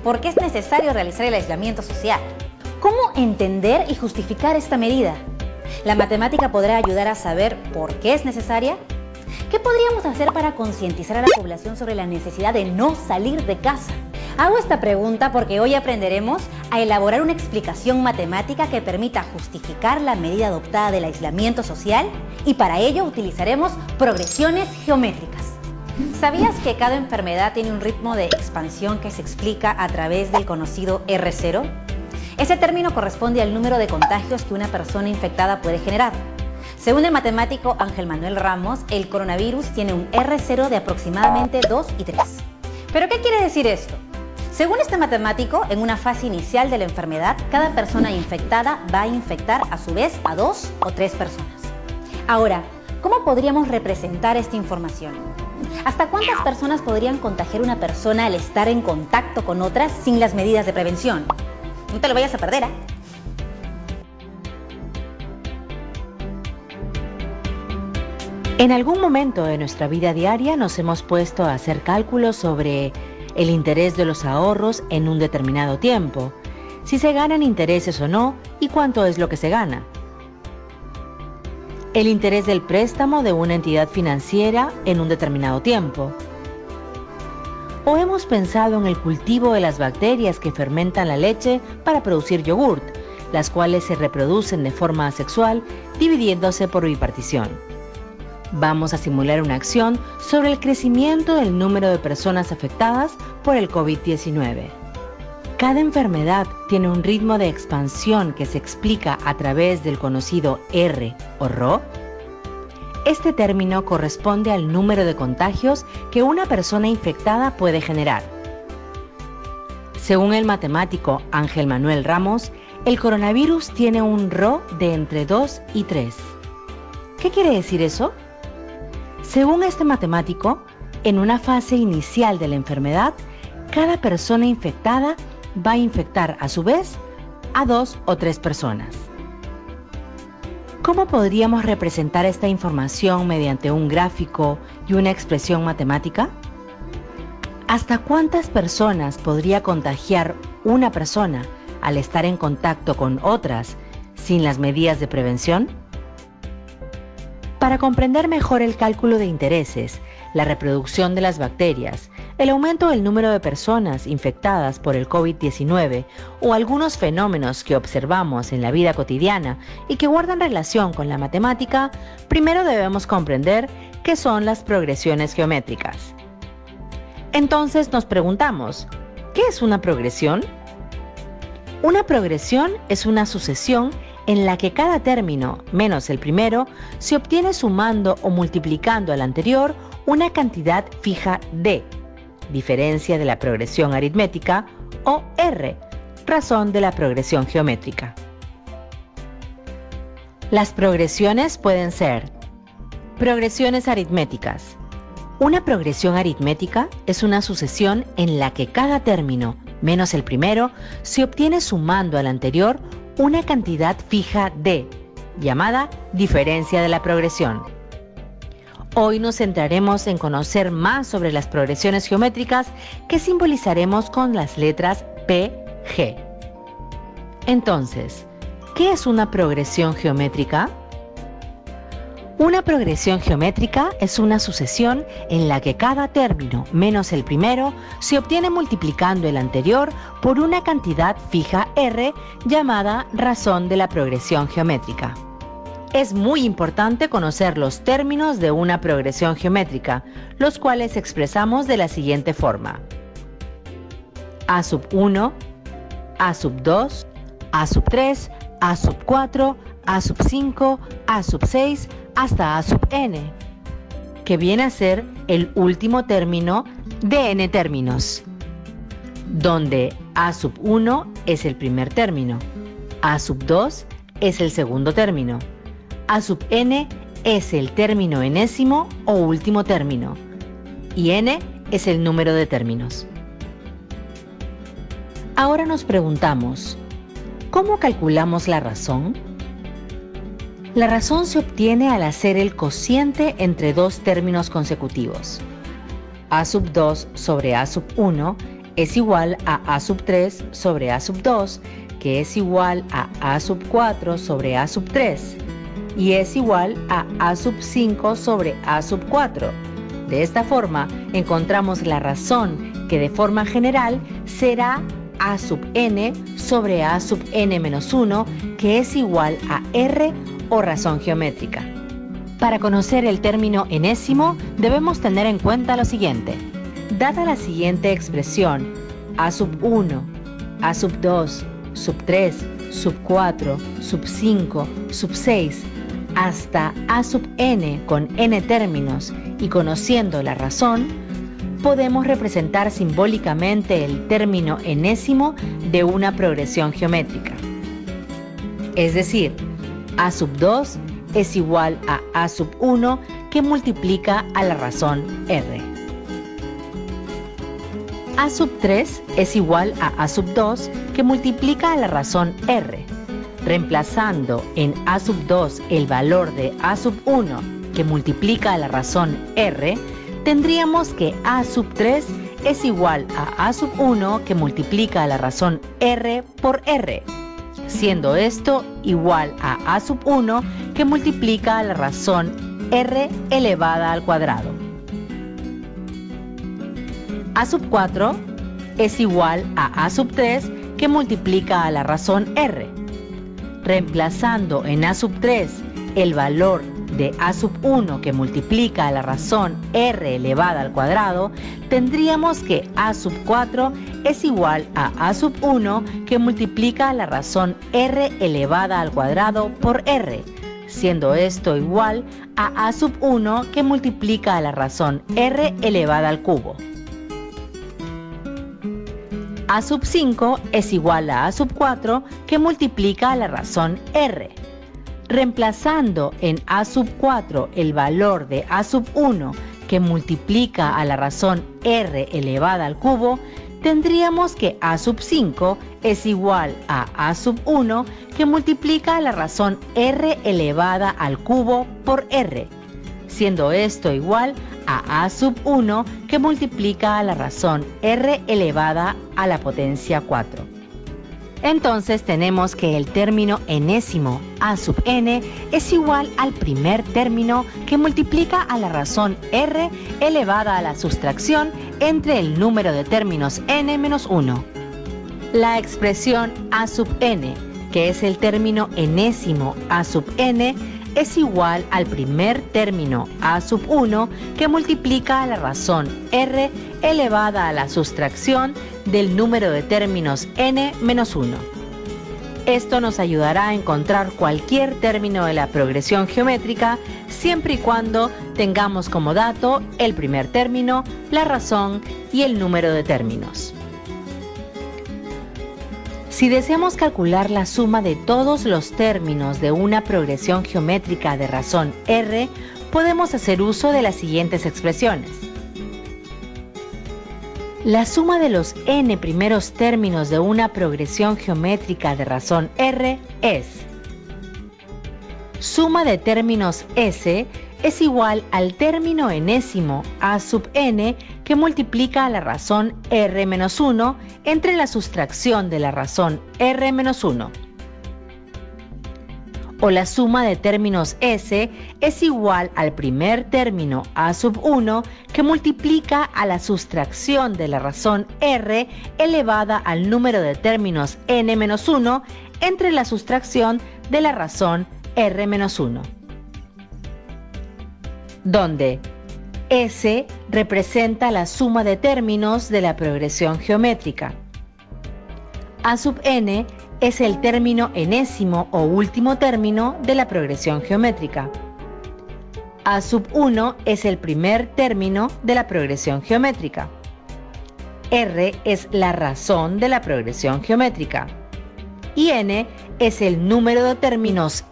¿Por qué es necesario realizar el aislamiento social? ¿Cómo entender y justificar esta medida? ¿La matemática podrá ayudar a saber por qué es necesaria? ¿Qué podríamos hacer para concientizar a la población sobre la necesidad de no salir de casa? Hago esta pregunta porque hoy aprenderemos a elaborar una explicación matemática que permita justificar la medida adoptada del aislamiento social y para ello utilizaremos progresiones geométricas. ¿Sabías que cada enfermedad tiene un ritmo de expansión que se explica a través del conocido R0? Ese término corresponde al número de contagios que una persona infectada puede generar. Según el matemático Ángel Manuel Ramos, el coronavirus tiene un R0 de aproximadamente 2 y 3. ¿Pero qué quiere decir esto? Según este matemático, en una fase inicial de la enfermedad, cada persona infectada va a infectar a su vez a 2 o 3 personas. Ahora, ¿cómo podríamos representar esta información? ¿Hasta cuántas personas podrían contagiar una persona al estar en contacto con otras sin las medidas de prevención? No te lo vayas a perder, ¿eh? En algún momento de nuestra vida diaria nos hemos puesto a hacer cálculos sobre el interés de los ahorros en un determinado tiempo, si se ganan intereses o no y cuánto es lo que se gana. El interés del préstamo de una entidad financiera en un determinado tiempo. O hemos pensado en el cultivo de las bacterias que fermentan la leche para producir yogurt, las cuales se reproducen de forma asexual, dividiéndose por bipartición. Vamos a simular una acción sobre el crecimiento del número de personas afectadas por el COVID-19. Cada enfermedad tiene un ritmo de expansión que se explica a través del conocido R o Rho. Este término corresponde al número de contagios que una persona infectada puede generar. Según el matemático Ángel Manuel Ramos, el coronavirus tiene un Rho de entre 2 y 3. ¿Qué quiere decir eso? Según este matemático, en una fase inicial de la enfermedad, cada persona infectada va a infectar a su vez a 2 o 3 personas. ¿Cómo podríamos representar esta información mediante un gráfico y una expresión matemática? ¿Hasta cuántas personas podría contagiar una persona al estar en contacto con otras sin las medidas de prevención? Para comprender mejor el cálculo de intereses, la reproducción de las bacterias, el aumento del número de personas infectadas por el COVID-19 o algunos fenómenos que observamos en la vida cotidiana y que guardan relación con la matemática, primero debemos comprender qué son las progresiones geométricas. Entonces nos preguntamos, ¿qué es una progresión? Una progresión es una sucesión en la que cada término, menos el primero, se obtiene sumando o multiplicando al anterior una cantidad fija D, diferencia de la progresión aritmética, o R, razón de la progresión geométrica. Las progresiones pueden ser progresiones aritméticas. Una progresión aritmética es una sucesión en la que cada término, menos el primero, se obtiene sumando al anterior una cantidad fija D, llamada diferencia de la progresión. Hoy nos centraremos en conocer más sobre las progresiones geométricas que simbolizaremos con las letras P, G. Entonces, ¿qué es una progresión geométrica? Una progresión geométrica es una sucesión en la que cada término menos el primero se obtiene multiplicando el anterior por una cantidad fija R llamada razón de la progresión geométrica. Es muy importante conocer los términos de una progresión geométrica, los cuales expresamos de la siguiente forma: A sub 1, A sub 2, A sub 3, A sub 4, A sub 5, A sub 6, hasta A sub n, que viene a ser el último término de n términos, donde A sub 1 es el primer término, A sub 2 es el segundo término, A sub n es el término enésimo o último término, y n es el número de términos. Ahora nos preguntamos, ¿cómo calculamos la razón? La razón se obtiene al hacer el cociente entre dos términos consecutivos. A sub 2 sobre A sub 1 es igual a A sub 3 sobre A sub 2, que es igual a A sub 4 sobre A sub 3, y es igual a A sub 5 sobre A sub 4. De esta forma, encontramos la razón que de forma general será A sub n sobre A sub n menos 1, que es igual a R o razón geométrica. Para conocer el término enésimo, debemos tener en cuenta lo siguiente. Dada la siguiente expresión, A sub 1, A sub 2, sub 3, sub 4, sub 5, sub 6, hasta A sub n con n términos y conociendo la razón, podemos representar simbólicamente el término enésimo de una progresión geométrica. Es decir, A sub 2 es igual a A sub 1 que multiplica a la razón R. A sub 3 es igual a A sub 2 que multiplica a la razón R. Reemplazando en A sub 2 el valor de A sub 1 que multiplica a la razón R, tendríamos que A sub 3 es igual a A sub 1 que multiplica a la razón R por R, siendo esto igual a A sub 1 que multiplica a la razón R elevada al cuadrado. A sub 4 es igual a A sub 3 que multiplica a la razón R. Reemplazando en A sub 3 el valor de A sub 1 que multiplica a la razón R elevada al cuadrado, tendríamos que A sub 4 es igual a A sub 1 que multiplica a la razón R elevada al cuadrado por R, siendo esto igual a A sub 1 que multiplica a la razón R elevada al cubo. A sub 5 es igual a A sub 4 que multiplica a la razón R. Reemplazando en A sub 4 el valor de A sub 1 que multiplica a la razón R elevada al cubo, tendríamos que A sub 5 es igual a A sub 1 que multiplica a la razón R elevada al cubo por R, siendo esto igual a A sub 1 que multiplica a la razón R elevada a la potencia 4. Entonces tenemos que el término enésimo A sub n es igual al primer término que multiplica a la razón R elevada a la sustracción entre el número de términos n menos 1. La expresión A sub n, que es el término enésimo A sub n, es igual al primer término A sub 1 que multiplica a la razón R elevada a la sustracción del número de términos n menos 1. Esto nos ayudará a encontrar cualquier término de la progresión geométrica siempre y cuando tengamos como dato el primer término, la razón y el número de términos. Si deseamos calcular la suma de todos los términos de una progresión geométrica de razón R, podemos hacer uso de las siguientes expresiones. La suma de los n primeros términos de una progresión geométrica de razón R es: suma de términos S es igual al término enésimo A sub n que multiplica a la razón R menos 1 entre la sustracción de la razón R menos 1. O la suma de términos S es igual al primer término A sub 1 que multiplica a la sustracción de la razón R elevada al número de términos n menos 1 entre la sustracción de la razón R menos 1. Donde S representa la suma de términos de la progresión geométrica. A sub n es el término enésimo o último término de la progresión geométrica. A sub 1 es el primer término de la progresión geométrica. R es la razón de la progresión geométrica. Y n es el número de términos